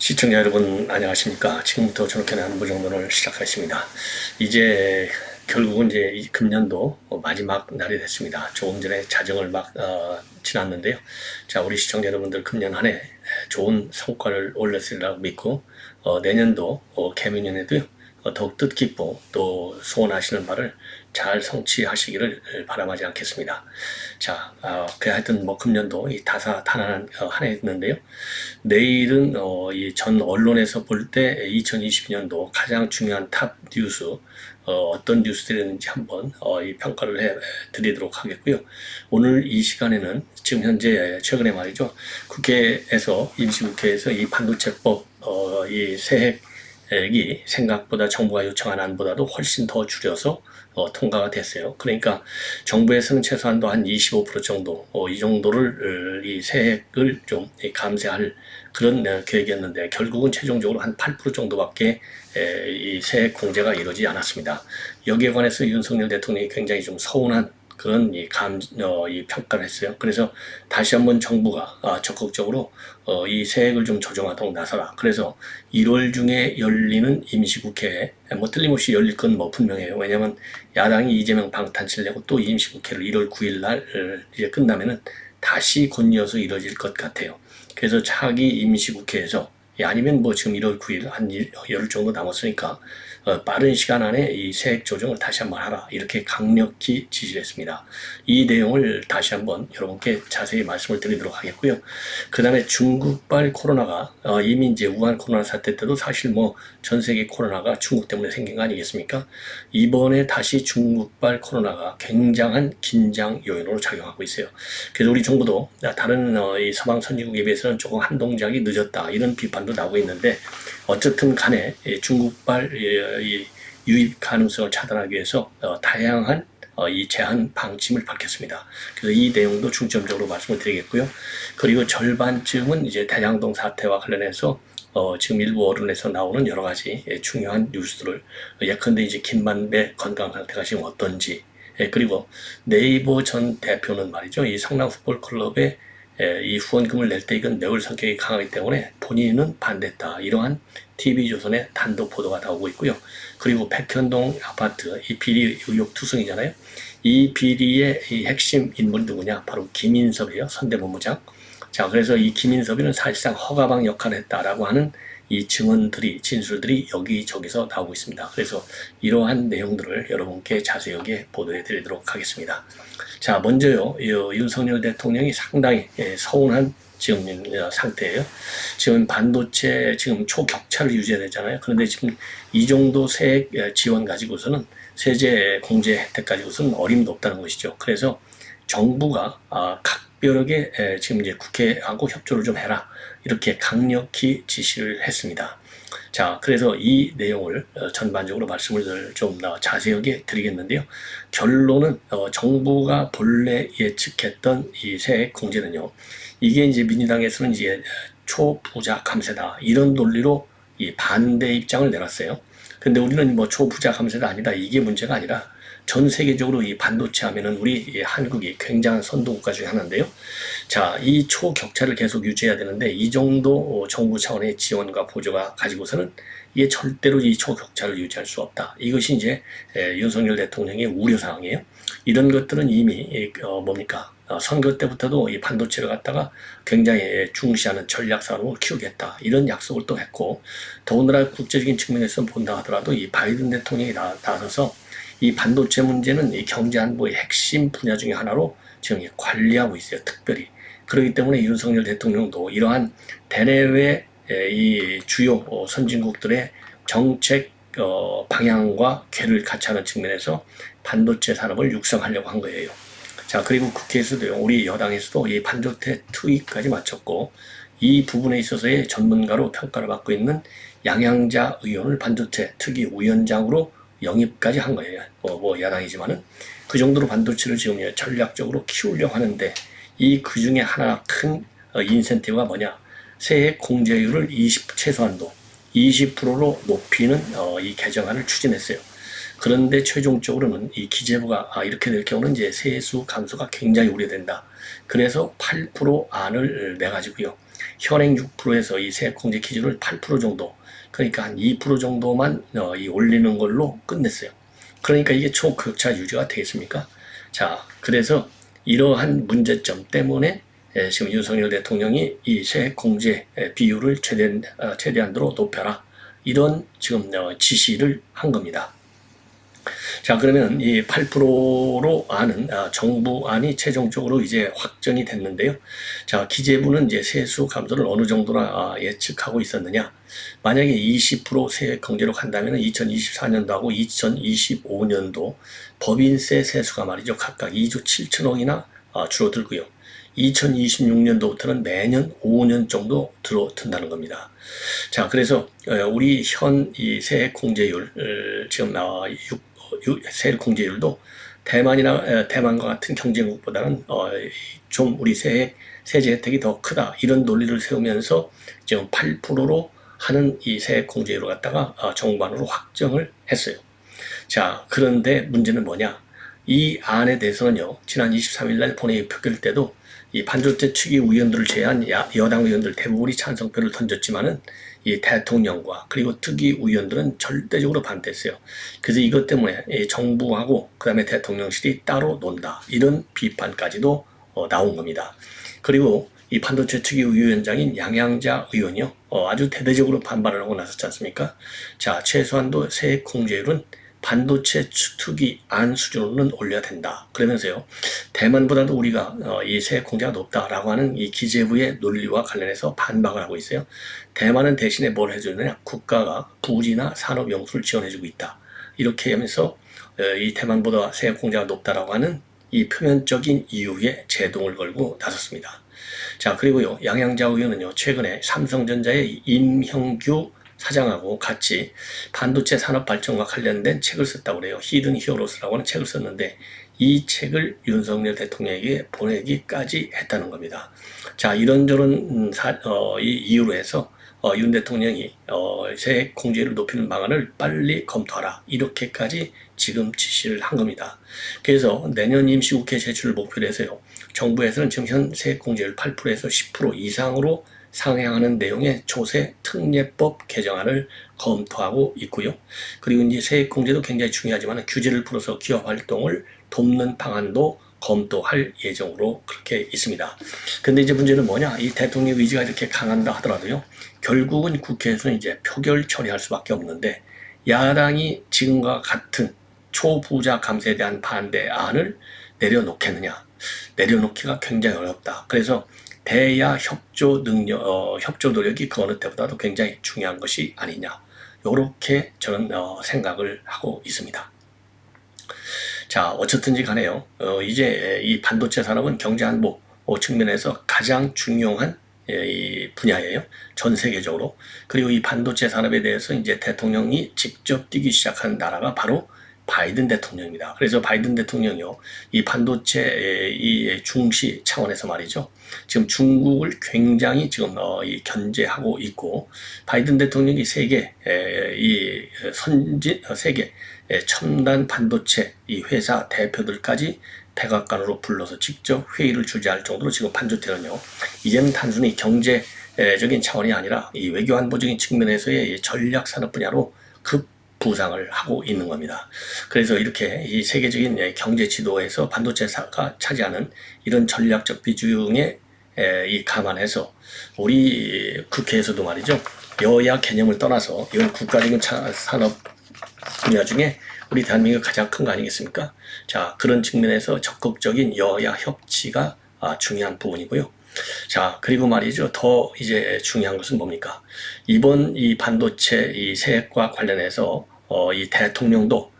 시청자 여러분 안녕하십니까. 지금부터 저렇게 안부정론을 시작하겠습니다. 이제 결국은 이제 금년도 마지막 날이 됐습니다. 조금 전에 자정을 지났는데요. 자, 우리 시청자 여러분들 금년 한 해 좋은 성과를 올렸으리라고 믿고 내년도 개미년에도요 더욱 뜻깊고 또 소원하시는 바를 잘 성취하시기를 바람하지 않겠습니다. 자, 하여튼 금년도 이 다사다난한 한 해였는데요. 내일은 이 전 언론에서 볼 때 2020년도 가장 중요한 탑 뉴스 어떤 뉴스들이었는지 한번 이 평가를 해 드리도록 하겠고요. 오늘 이 시간에는 지금 현재 최근에 말이죠. 국회에서 임시국회에서 이 반도체법 이 세액이 생각보다 정부가 요청한 안보다도 훨씬 더 줄여서 통과가 됐어요. 그러니까 정부에서는 최소한도 한 25% 정도 이 정도를 이 세액을 좀 감세할 그런 계획이었는데 결국은 최종적으로 한 8% 정도밖에 이 세액 공제가 이루어지지 않았습니다. 여기에 관해서 윤석열 대통령이 굉장히 좀 서운한 그런 이 평가를 했어요. 그래서 다시 한번 정부가 적극적으로 이 세액을 좀 조정하도록 나서라. 그래서 1월 중에 열리는 임시국회에 틀림없이 열릴 건 분명해요. 왜냐하면 야당이 이재명 방탄치를 내고 또 임시국회를 1월 9일 날 이제 끝나면은 다시 곧이어서 이뤄질 것 같아요. 그래서 차기 임시국회에서 아니면 지금 1월 9일 한 열흘 정도 남았으니까 빠른 시간 안에 이 세액 조정을 다시 한번 하라 이렇게 강력히 지시를 했습니다. 이 내용을 다시 한번 여러분께 자세히 말씀을 드리도록 하겠고요. 그 다음에 중국발 코로나가 이미 이제 우한 코로나 사태 때도 사실 전 세계 코로나가 중국 때문에 생긴 거 아니겠습니까? 이번에 다시 중국발 코로나가 굉장한 긴장 요인으로 작용하고 있어요. 그래서 우리 정부도 다른 이 서방 선진국에 비해서는 조금 한 동작이 늦었다 이런 비판도 나오고 있는데 어쨌든 간에 중국발 유입 가능성을 차단하기 위해서 다양한 이 제한 방침을 밝혔습니다. 그래서 이 내용도 중점적으로 말씀을 드리겠고요. 그리고 절반쯤은 이제 대장동 사태와 관련해서 지금 일부 언론에서 나오는 여러 가지 중요한 뉴스들을 예컨대 이제 김만배 건강 상태가 지금 어떤지 그리고 네이버 전 대표는 말이죠. 이 성남 풋볼클럽에 이 후원금을 낼 때 이건 내월 성격이 강하기 때문에 본인은 반대했다. 이러한 TV조선의 단독 보도가 나오고 있고요. 그리고 백현동 아파트 이 비리 의혹 투성이잖아요. 이 비리의 이 핵심 인물 누구냐? 바로 김인섭이에요. 선대본부장. 자, 그래서 이 김인섭이는 사실상 허가방 역할을 했다라고 하는 이 증언들이 진술들이 여기저기서 나오고 있습니다. 그래서 이러한 내용들을 여러분께 자세하게 보도해 드리도록 하겠습니다. 자, 먼저요. 윤석열 대통령이 상당히 서운한 지금 상태예요. 지금 반도체 지금 초격차를 유지해야 되잖아요. 그런데 지금 이 정도 세액 지원 가지고서는 세제 공제 혜택 가지고서는 어림도 없다는 것이죠. 그래서 정부가 각별하게 지금 이제 국회하고 협조를 좀 해라. 이렇게 강력히 지시를 했습니다. 자, 그래서 이 내용을 전반적으로 말씀을 좀 자세하게 드리겠는데요. 결론은 정부가 본래 예측했던 이 세액 공제는요. 이게 이제 민주당에서는 이제 초부자 감세다 이런 논리로 이 반대 입장을 내놨어요. 근데 우리는 초부자 감세가 아니다. 이게 문제가 아니라 전 세계적으로 이 반도체 하면은 우리 한국이 굉장한 선도국가 중에 하나인데요. 자, 이 초격차를 계속 유지해야 되는데 이 정도 정부 차원의 지원과 보조가 가지고서는 이게 절대로 이 초격차를 유지할 수 없다. 이것이 이제 윤석열 대통령의 우려사항이에요. 이런 것들은 이미 선거 때부터도 이 반도체를 갖다가 굉장히 중시하는 전략산업을 키우겠다. 이런 약속을 또 했고 더군다나 국제적인 측면에서 본다 하더라도 이 바이든 대통령이 나서서 이 반도체 문제는 이 경제안보의 핵심 분야 중에 하나로 지금 관리하고 있어요. 특별히. 그렇기 때문에 윤석열 대통령도 이러한 대내외 이 주요 선진국들의 정책 방향과 궤를 같이 하는 측면에서 반도체 산업을 육성하려고 한 거예요. 자, 그리고 국회에서도요, 우리 여당에서도 이 반도체 투입까지 마쳤고 이 부분에 있어서의 전문가로 평가를 받고 있는 양양자 의원을 반도체 특위 위원장으로 영입까지 한 거예요. 야당이지만은 그 정도로 반도체를 지금 전략적으로 키우려고 하는데 이 그 중에 하나 큰 인센티브가 뭐냐? 세액 공제율을 최소한도 20%로 높이는 이 개정안을 추진했어요. 그런데 최종적으로는 이 기재부가 이렇게 될 경우는 이제 세수 감소가 굉장히 우려된다. 그래서 8% 안을 내가지고요. 현행 6%에서 이 세액공제 기준을 8% 정도, 그러니까 한 2% 정도만 이 올리는 걸로 끝냈어요. 그러니까 이게 초극차 유지가 되겠습니까? 자, 그래서 이러한 문제점 때문에 지금 윤석열 대통령이 이 세액공제 비율을 최대한도로 높여라, 이런 지금 지시를 한 겁니다. 자, 그러면 이 8%로 하는 정부안이 최종적으로 이제 확정이 됐는데요. 자, 기재부는 이제 세수 감소를 어느 정도나 예측하고 있었느냐. 만약에 20% 세액 공제로 간다면 2024년도하고 2025년도 법인세 세수가 말이죠, 각각 2조 7천억이나 줄어들고요. 2026년도부터는 매년 5년 정도 들어든다는 겁니다. 자, 그래서 우리 현 이 세액 공제율 지금 세액 공제율도 대만과 같은 경쟁국보다는 좀 우리 세제 혜택이 더 크다, 이런 논리를 세우면서 지금 8%로 하는 이 세액 공제율을 갖다가 정부안으로 확정을 했어요. 자, 그런데 문제는 뭐냐? 이 안에 대해서는요, 지난 23일 날 본회의 표결 때도 이 반도체 측의 의원들을 제외한 여당 의원들 대부분이 찬성표를 던졌지만은 이 대통령과 그리고 특위 의원들은 절대적으로 반대했어요. 그래서 이것 때문에 정부하고 그다음에 대통령실이 따로 논다, 이런 비판까지도 나온 겁니다. 그리고 이 반도체 특위 위원장인 양양자 의원이요, 아주 대대적으로 반발을 하고 나섰지 않습니까? 자, 최소한도 세액 공제율은 반도체 특위 안 수준으로는 올려야 된다, 그러면서요, 대만보다도 우리가 이 세액 공제가 높다라고 하는 이 기재부의 논리와 관련해서 반박을 하고 있어요. 대만은 대신에 뭘 해주느냐? 국가가 부지나 산업 용수를 지원해주고 있다, 이렇게 하면서 이 대만보다 세액 공제가 높다라고 하는 이 표면적인 이유에 제동을 걸고 나섰습니다. 자, 그리고요, 양양자 의원은요, 최근에 삼성전자의 임형규 사장하고 같이 반도체 산업 발전과 관련된 책을 썼다고 그래요. 히든 히어로스라고 하는 책을 썼는데 이 책을 윤석열 대통령에게 보내기까지 했다는 겁니다. 자, 이런저런 이 이유로 해서 윤 대통령이 세액 공제를 높이는 방안을 빨리 검토하라, 이렇게까지 지금 지시를 한 겁니다. 그래서 내년 임시국회 제출을 목표로 해서요, 정부에서는 지금 현 세액 공제율 8%에서 10% 이상으로 상향하는 내용의 조세 특례법 개정안을 검토하고 있고요. 그리고 이제 세액 공제도 굉장히 중요하지만 규제를 풀어서 기업 활동을 돕는 방안도 검토할 예정으로 그렇게 있습니다. 근데 이제 문제는 뭐냐? 이 대통령 의지가 이렇게 강한다 하더라도요, 결국은 국회에서는 이제 표결 처리할 수밖에 없는데, 야당이 지금과 같은 초부자 감세에 대한 반대안을 내려놓겠느냐? 내려놓기가 굉장히 어렵다. 그래서 대야 협조 협조 노력이 그 어느 때보다도 굉장히 중요한 것이 아니냐, 이렇게 저는 생각을 하고 있습니다. 자, 어쨌든지 간에요, 이제 이 반도체 산업은 경제 안보 측면에서 가장 중요한 이 분야예요, 전 세계적으로. 그리고 이 반도체 산업에 대해서 이제 대통령이 직접 뛰기 시작한 나라가 바로 바이든 대통령입니다. 그래서 바이든 대통령이요, 이 반도체 이 중시 차원에서 말이죠, 지금 중국을 굉장히 지금 이 견제하고 있고, 바이든 대통령이 세계 첨단 반도체 이 회사 대표들까지 백악관으로 불러서 직접 회의를 주재할 정도로 지금 반도체는요, 이제는 단순히 경제적인 차원이 아니라 이 외교 안보적인 측면에서의 전략 산업 분야로 부상을 하고 있는 겁니다. 그래서 이렇게 이 세계적인 경제 지도에서 반도체가 차지하는 이런 전략적 비중에 이 감안해서 우리 국회에서도 말이죠, 여야 개념을 떠나서 이건 국가적인 산업 분야 중에 우리 대한민국 가장 큰 거 아니겠습니까? 자, 그런 측면에서 적극적인 여야 협치가 중요한 부분이고요. 자, 그리고 말이죠, 더 이제 중요한 것은 뭡니까? 이번 이 반도체 이 세액과 관련해서 이 대통령도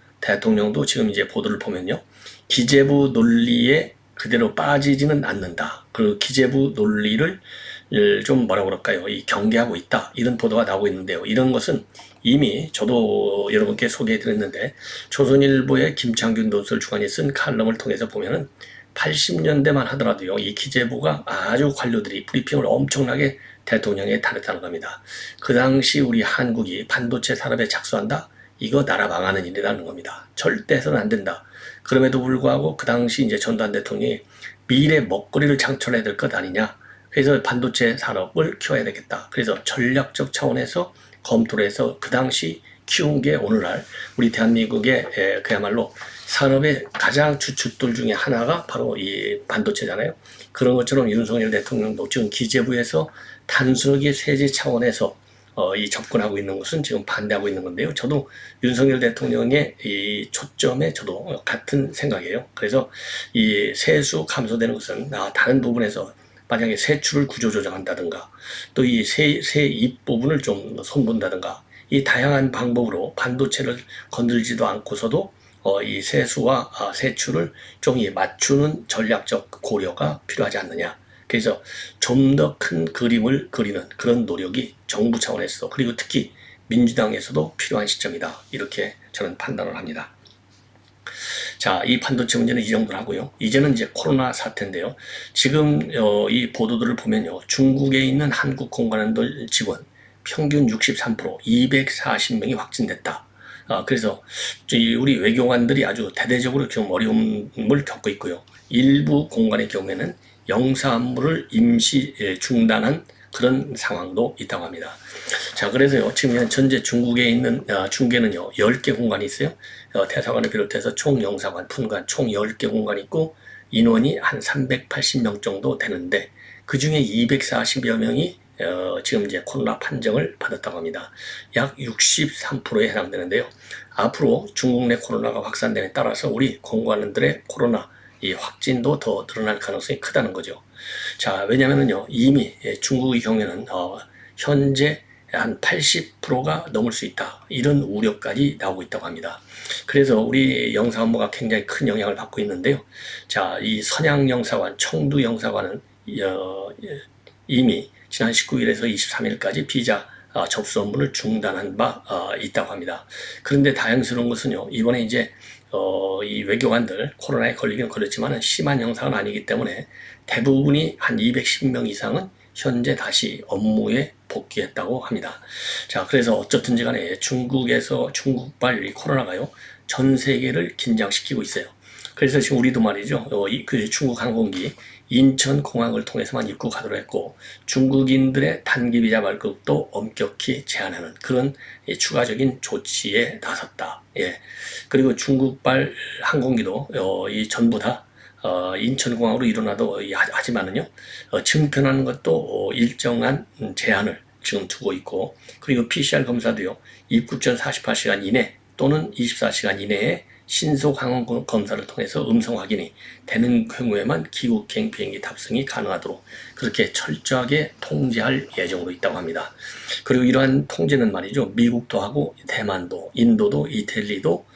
지금 이제 보도를 보면요, 기재부 논리에 그대로 빠지지는 않는다, 그 기재부 논리를 좀 뭐라 그럴까요, 이 경계하고 있다, 이런 보도가 나오고 있는데요. 이런 것은 이미 저도 여러분께 소개해드렸는데, 조선일보의 김창균 논설 주간이 쓴 칼럼을 통해서 보면은 80년대만 하더라도요, 이 기재부가 아주 관료들이 브리핑을 엄청나게 대통령에 다녔다는 겁니다. 그 당시 우리 한국이 반도체 산업에 착수한다? 이거 나라 망하는 일이라는 겁니다. 절대 해서는 안 된다. 그럼에도 불구하고 그 당시 이제 전두환 대통령이 미래 먹거리를 창출해야 될 것 아니냐, 그래서 반도체 산업을 키워야 되겠다. 그래서 전략적 차원에서 검토를 해서 그 당시 키운 게 오늘날 우리 대한민국의 그야말로 산업의 가장 주축들 중에 하나가 바로 이 반도체잖아요. 그런 것처럼 윤석열 대통령도 지금 기재부에서 단순하게 세제 차원에서 이 접근하고 있는 것은 지금 반대하고 있는 건데요. 저도 윤석열 대통령의 이 초점에 저도 같은 생각이에요. 그래서 이 세수 감소되는 것은 다른 부분에서 만약에 세출을 구조조정한다든가 또 이 세입 부분을 좀 손본다든가 이 다양한 방법으로 반도체를 건들지도 않고서도 이 세수와 세출을 좀 맞추는 전략적 고려가 필요하지 않느냐. 그래서 좀 더 큰 그림을 그리는 그런 노력이 정부 차원에서 그리고 특히 민주당에서도 필요한 시점이다. 이렇게 저는 판단을 합니다. 자, 이 반도체 문제는 이 정도로 하고요. 이제는 이제 코로나 사태인데요. 지금 이 보도들을 보면요. 중국에 있는 한국 공관원들 직원 평균 63%, 240명이 확진됐다. 그래서 우리 외교관들이 아주 대대적으로 좀 어려움을 겪고 있고요. 일부 공관의 경우에는 영사 업무를 임시 중단한 그런 상황도 있다고 합니다. 자, 그래서요, 지금 현재 중국에 있는 중계는요, 10개 공간이 있어요. 대사관을 비롯해서 총 영사관, fun관 총 10개 공간이 있고 인원이 한 380명 정도 되는데 그 중에 240여 명이 지금 이제 코로나 판정을 받았다고 합니다. 약 63%에 해당되는데요. 앞으로 중국 내 코로나가 확산됨에 따라서 우리 공관원들의 코로나 이 확진도 더 늘어날 가능성이 크다는 거죠. 자, 왜냐면은요, 이미 중국의 경우에는 현재 한 80%가 넘을 수 있다. 이런 우려까지 나오고 있다고 합니다. 그래서 우리 영사 업무가 굉장히 큰 영향을 받고 있는데요. 자, 이 선양 영사관, 청두 영사관은 이미 지난 19일에서 23일까지 비자 접수 업무를 중단한 바 있다고 합니다. 그런데 다행스러운 것은요, 이번에 이제 이 외교관들 코로나에 걸리긴 걸렸지만 심한 영상은 아니기 때문에 대부분이 한 210명 이상은 현재 다시 업무에 복귀했다고 합니다. 자, 그래서 어쨌든지 간에 중국발 이 코로나가요, 전 세계를 긴장시키고 있어요. 그래서 지금 우리도 말이죠, 그 중국 항공기 인천공항을 통해서만 입국하도록 했고 중국인들의 단기 비자 발급도 엄격히 제한하는 그런 추가적인 조치에 나섰다. 예. 그리고 중국발 항공기도 전부 다 인천공항으로 일어나도 하지만은요, 증편하는 것도 일정한 제한을 지금 두고 있고, 그리고 PCR 검사도요, 입국 전 48시간 이내 또는 24시간 이내에 신속 항원 검사를 통해서 음성 확인이 되는 경우에만 귀국행 비행기 탑승이 가능하도록 그렇게 철저하게 통제할 예정으로 있다고 합니다. 그리고 이러한 통제는 말이죠, 미국도 하고 대만도, 인도도, 이태리도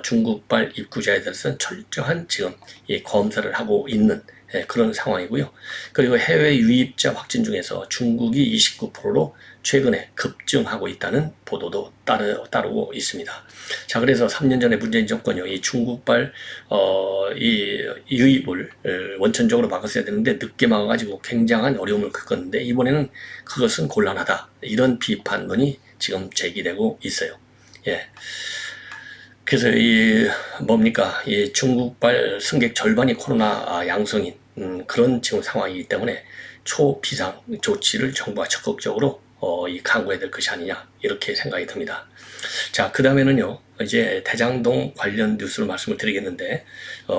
중국발 입국자에 대해서는 철저한 지금 검사를 하고 있는 그런 상황이고요. 그리고 해외 유입자 확진 중에서 중국이 29%로 최근에 급증하고 있다는 보도도 따르고 있습니다. 자, 그래서 3년 전에 문재인 정권이 이 중국발 이 유입을 원천적으로 막았어야 되는데 늦게 막아가지고 굉장한 어려움을 겪었는데 이번에는 그것은 곤란하다. 이런 비판론이 지금 제기되고 있어요. 예. 그래서 이 중국발 승객 절반이 코로나 양성인 그런 지금 상황이기 때문에 초비상 조치를 정부가 적극적으로 강구해야 될 것이 아니냐 이렇게 생각이 듭니다. 자, 그 다음에는요, 이제 대장동 관련 뉴스를 말씀을 드리겠는데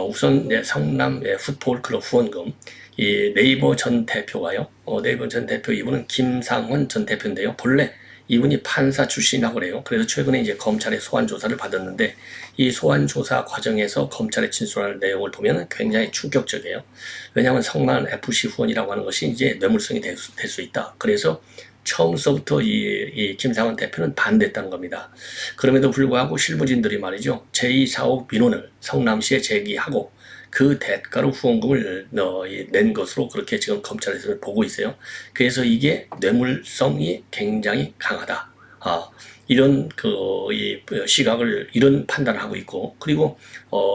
우선 성남 풋볼 클럽 후원금 이 네이버 전 대표가요, 네이버 전 대표 이분은 김상원 전 대표인데요. 본래 이분이 판사 출신이라고 그래요. 그래서 최근에 이제 검찰의 소환 조사를 받았는데 이 소환 조사 과정에서 검찰에 진술할 내용을 보면 굉장히 충격적이에요. 왜냐하면 성남 FC 후원이라고 하는 것이 이제 뇌물성이 될 수 있다. 그래서 처음서부터 이 김상원 대표는 반대했다는 겁니다. 그럼에도 불구하고 실무진들이 말이죠, 제2사옥 민원을 성남시에 제기하고 그 대가로 후원금을 낸 것으로 그렇게 지금 검찰에서 보고 있어요. 그래서 이게 뇌물성이 굉장히 강하다. 이런 이 시각을 이런 판단을 하고 있고, 그리고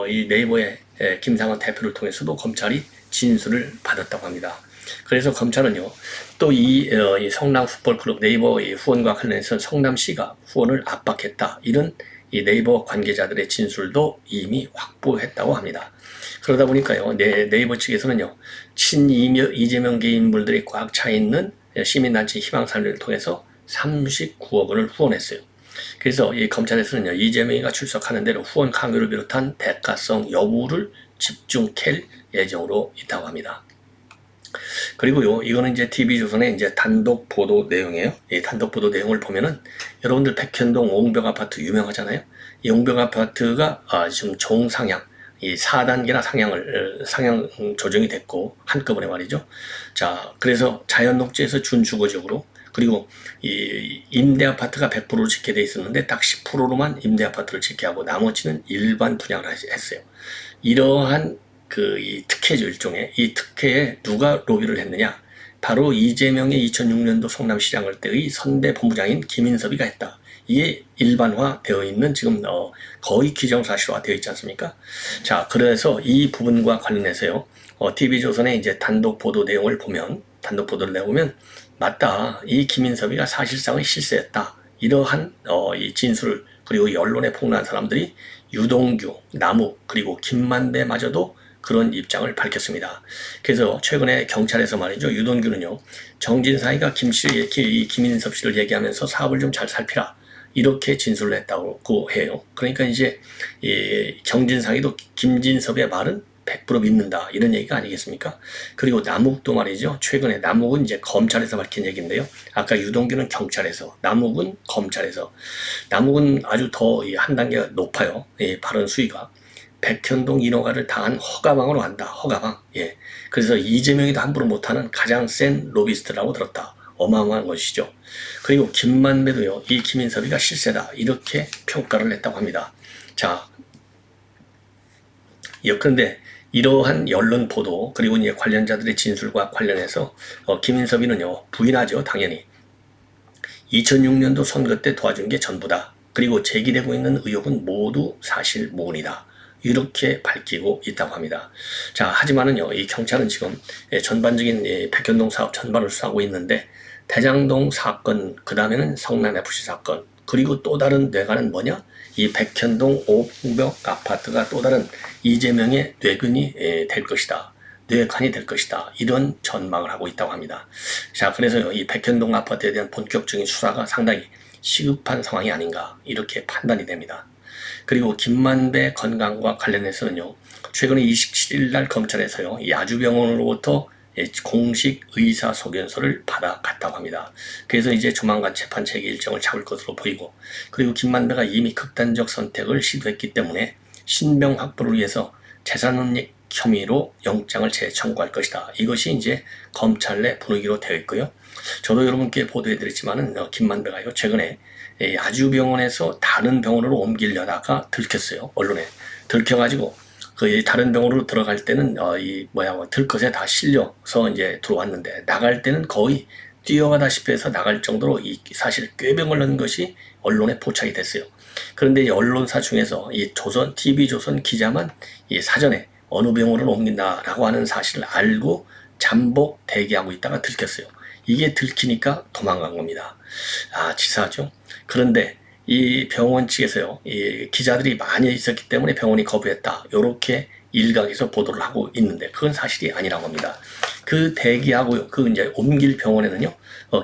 이 네이버의 김상원 대표를 통해서도 검찰이 진술을 받았다고 합니다. 그래서 검찰은요, 또 이 성남 풋볼클럽 네이버 후원과 관련해서 성남시가 후원을 압박했다. 이런 이 네이버 관계자들의 진술도 이미 확보했다고 합니다. 그러다 보니까요, 네이버 측에서는요, 이재명 개인물들이 꽉 차 있는 시민단체 희망사를 통해서 39억 원을 후원했어요. 그래서 이 검찰에서는요, 이재명이가 출석하는 대로 후원 강요를 비롯한 대가성 여부를 집중 캘 예정으로 있다고 합니다. 그리고요, 이거는 이제 TV조선의 이제 단독 보도 내용이에요. 이 단독 보도 내용을 보면은 여러분들 백현동 옹벽 아파트 유명하잖아요. 이 옹벽 아파트가 지금 종상향, 이 4단계나 상향 조정이 됐고 한꺼번에 말이죠. 자, 그래서 자연녹지에서 준주거지역으로 그리고 이 임대 아파트가 100%로 짓게 돼 있었는데 딱 10%로만 임대 아파트를 짓게 하고 나머지는 일반 분양을 했어요. 이러한 이 특혜죠, 일종의. 이 특혜에 누가 로비를 했느냐? 바로 이재명의 2006년도 성남시장을 때의 선대 본부장인 김인섭이가 했다. 이게 일반화되어 있는 지금 거의 기정사실화 되어 있지 않습니까? 자, 그래서 이 부분과 관련해서요, TV조선의 이제 단독 보도 내용을 보면, 단독 보도를 내보면, 맞다. 이 김인섭이가 사실상의 실세였다. 이러한 이 진술을 그리고 이 언론에 폭로한 사람들이 유동규, 남욱 그리고 김만배마저도 그런 입장을 밝혔습니다. 그래서 최근에 경찰에서 말이죠. 유동규는요. 정진상이가 김인섭 씨를 얘기하면서 사업을 좀 잘 살피라. 이렇게 진술을 했다고 해요. 그러니까 이제 정진상이도 김진섭의 말은 100% 믿는다. 이런 얘기가 아니겠습니까? 그리고 남욱도 말이죠. 최근에 남욱은 이제 검찰에서 밝힌 얘기인데요. 아까 유동규는 경찰에서, 남욱은 검찰에서. 남욱은 아주 더 한 단계가 높아요. 발언 수위가. 백현동 인허가를 당한 허가방으로 한다. 허가방. 예. 그래서 이재명이도 함부로 못하는 가장 센 로비스트라고 들었다. 어마어마한 것이죠. 그리고 김만배도요. 이 김인섭이가 실세다. 이렇게 평가를 했다고 합니다. 자, 그런데 이러한 언론 보도 그리고 이제 관련자들의 진술과 관련해서 김인섭이는요. 부인하죠. 당연히. 2006년도 선거 때 도와준 게 전부다. 그리고 제기되고 있는 의혹은 모두 사실 무근이다. 이렇게 밝히고 있다고 합니다. 자, 하지만은요, 이 경찰은 지금 전반적인 백현동 사업 전반을 수사하고 있는데, 대장동 사건, 그 다음에는 성남FC 사건, 그리고 또 다른 뇌관은 뭐냐? 이 백현동 옹벽 아파트가 또 다른 이재명의 뇌근이 될 것이다. 뇌관이 될 것이다. 이런 전망을 하고 있다고 합니다. 자, 그래서 이 백현동 아파트에 대한 본격적인 수사가 상당히 시급한 상황이 아닌가, 이렇게 판단이 됩니다. 그리고 김만배 건강과 관련해서는요, 최근에 27일 날 검찰에서요, 이 아주병원으로부터 공식 의사소견서를 받아갔다고 합니다. 그래서 이제 조만간 재판 재개 일정을 잡을 것으로 보이고, 그리고 김만배가 이미 극단적 선택을 시도했기 때문에 신병 확보를 위해서 재산은닉 혐의로 영장을 재청구할 것이다. 이것이 이제 검찰 내 분위기로 되어 있고요. 저도 여러분께 보도해드렸지만은 김만배가요, 최근에 아주병원에서 다른 병원으로 옮기려다가 들켰어요. 언론에 들켜가지고 그 다른 병원으로 들어갈 때는 들것에 다 실려서 이제 들어왔는데, 나갈 때는 거의 뛰어가다시피 해서 나갈 정도로 사실 꾀병을 넣은 것이 언론에 포착이 됐어요. 그런데 이 언론사 중에서 이 TV조선 기자만 사전에 어느 병원을 옮긴다라고 하는 사실을 알고 잠복 대기하고 있다가 들켰어요. 이게 들키니까 도망간 겁니다. 치사하죠. 그런데 이 병원 측에서요, 이 기자들이 많이 있었기 때문에 병원이 거부했다. 요렇게 일각에서 보도를 하고 있는데, 그건 사실이 아니라고 합니다. 그 대기하고요, 이제 옮길 병원에는요,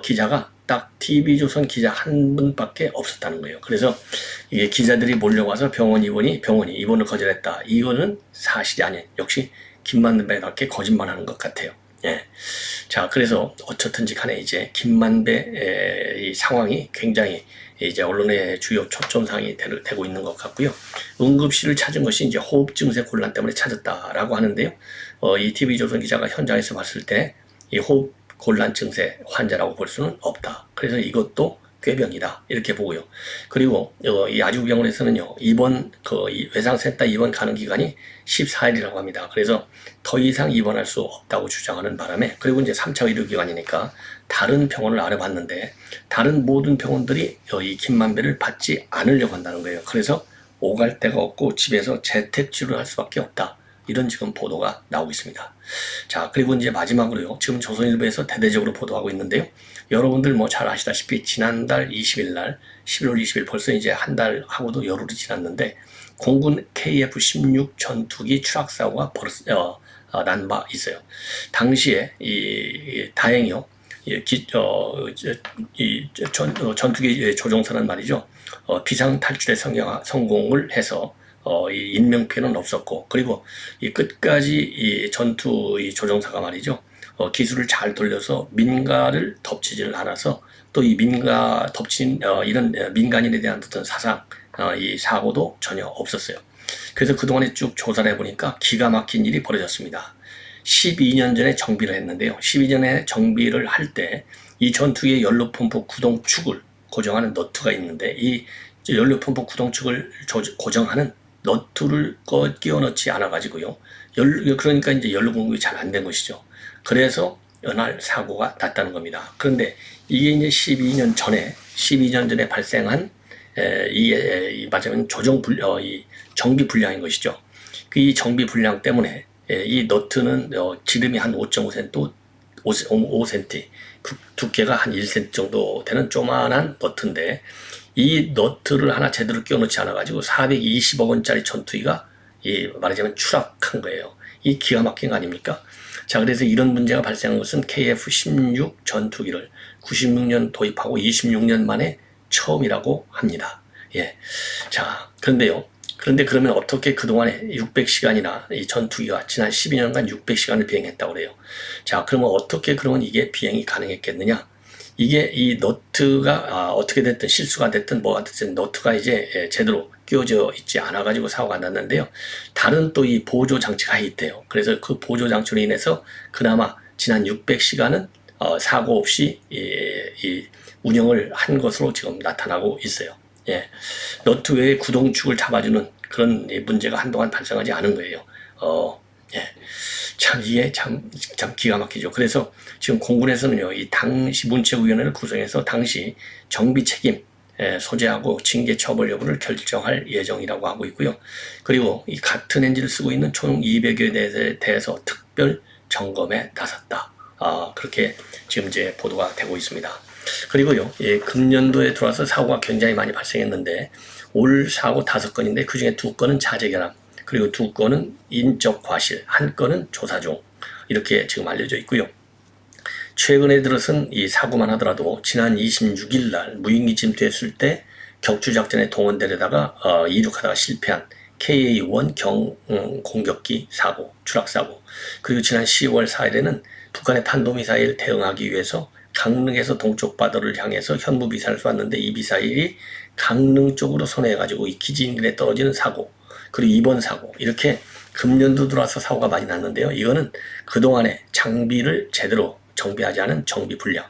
기자가 딱 TV조선 기자 한 분밖에 없었다는 거예요. 그래서 이게 기자들이 몰려와서 병원이 입원을 거절했다. 이거는 사실이 아니에요. 역시 김만배답게 거짓말하는 것 같아요. 예. 자, 그래서 어쨌든지 간에 이제 김만배 이 상황이 굉장히 이제 언론의 주요 초점상이 되고 있는 것 같고요. 응급실을 찾은 것이 이제 호흡 증세 곤란 때문에 찾았다라고 하는데요. 이 TV조선 기자가 현장에서 봤을 때 이 호흡 곤란 증세 환자라고 볼 수는 없다. 그래서 이것도 꾀병이다. 이렇게 보고요. 그리고 이 아주병원에서는요, 이 외상센터 입원 가능 기간이 14일이라고 합니다. 그래서 더 이상 입원할 수 없다고 주장하는 바람에, 그리고 이제 3차 의료기관이니까 다른 병원을 알아봤는데, 다른 모든 병원들이 이 김만배를 받지 않으려고 한다는 거예요. 그래서 오갈 데가 없고 집에서 재택 치료를 할 수밖에 없다. 이런 지금 보도가 나오고 있습니다. 자, 그리고 이제 마지막으로요. 지금 조선일보에서 대대적으로 보도하고 있는데요. 여러분들 뭐 잘 아시다시피 지난달 20일 날 11월 20일 벌써 이제 한 달하고도 열흘이 지났는데 공군 KF-16 전투기 추락 사고가 난 바 있어요. 당시에 다행히요. 전투기 조종사는 말이죠. 비상 탈출에 성공을 해서 이 인명피해는 없었고, 그리고 이 끝까지 이 전투 조종사가 말이죠. 기술을 잘 돌려서 민가를 덮치지를 않아서 또 이 민가 덮친 이런 민간인에 대한 어떤 사상, 이 사고도 전혀 없었어요. 그래서 그동안에 쭉 조사를 해보니까 기가 막힌 일이 벌어졌습니다. 12년 전에 정비를 했는데요. 12년에 정비를 할 때 이 전투기의 연료펌프 구동축을 고정하는 너트가 있는데 이 연료펌프 구동축을 고정하는 너트를 끼워 넣지 않아 가지고요. 그러니까 이제 연료 공급이 잘 안 된 것이죠. 그래서 연할 사고가 났다는 겁니다. 그런데 이게 이제 12년 전에 발생한 맞으면 이 정비 불량인 것이죠. 이 정비 불량 때문에 이 너트는 지름이 한 5.5cm, 5cm, 두께가 한 1cm 정도 되는 조만한 너트인데 이 너트를 하나 제대로 끼워놓지 않아가지고 420억 원짜리 전투기가 말하자면 추락한 거예요. 이 기가 막힌 거 아닙니까? 자, 그래서 이런 문제가 발생한 것은 KF-16 전투기를 96년 도입하고 26년 만에 처음이라고 합니다. 예. 자, 그런데 그러면 어떻게 그동안에 600시간이나 이 전투기가 지난 12년간 600시간을 비행했다고 그래요. 자, 그러면 어떻게 그러면 이게 비행이 가능했겠느냐? 이게 이 너트가 어떻게 됐든 실수가 됐든 뭐가 됐든 너트가 이제 제대로 끼워져 있지 않아 가지고 사고가 났는데요. 다른 또 이 보조 장치가 있대요. 그래서 그 보조 장치로 인해서 그나마 지난 600시간은 사고 없이 이 운영을 한 것으로 지금 나타나고 있어요. 예, 너트 외에 구동축을 잡아주는 그런 문제가 한동안 발생하지 않은 거예요. 예, 참 이게 참 기가 막히죠. 그래서 지금 공군에서는요, 이 당시 문책위원회를 구성해서 당시 정비 책임 소재하고 징계 처벌 여부를 결정할 예정이라고 하고 있고요. 그리고 이 같은 엔진을 쓰고 있는 총 200여 대에서 특별 점검에 나섰다. 그렇게 지금 이제 보도가 되고 있습니다. 그리고요, 금년도에 들어와서 사고가 굉장히 많이 발생했는데 올 사고 5건인데 그중에 2건은 자재결함, 그리고 2건은 인적 과실, 1건은 조사 중, 이렇게 지금 알려져 있고요. 최근에 들어선 이 사고만 하더라도 지난 26일 날 무인기 침투했을 때 격추작전에 동원되려다가 이륙하다가 실패한 KA-1 공격기 사고, 추락 사고, 그리고 지난 10월 4일에는 북한의 탄도미사일 대응하기 위해서 강릉에서 동쪽 바다를 향해서 현무 미사일을 쐈는데 이 미사일이 강릉 쪽으로 선회해가지고 이 기지 인근에 떨어지는 사고, 그리고 이번 사고, 이렇게 금년도 들어와서 사고가 많이 났는데요. 이거는 그동안에 장비를 제대로 정비하지 않은 정비 불량,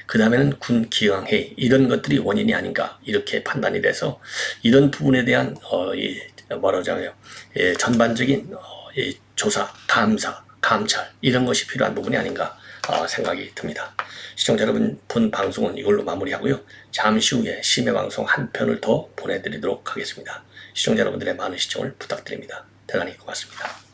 그 다음에는 군 기강회의, 이런 것들이 원인이 아닌가 이렇게 판단이 돼서 이런 부분에 대한 전반적인 조사, 감찰 이런 것이 필요한 부분이 아닌가 생각이 듭니다. 시청자 여러분, 본 방송은 이걸로 마무리하고요. 잠시 후에 심야 방송 한 편을 더 보내드리도록 하겠습니다. 시청자 여러분들의 많은 시청을 부탁드립니다. 대단히 고맙습니다.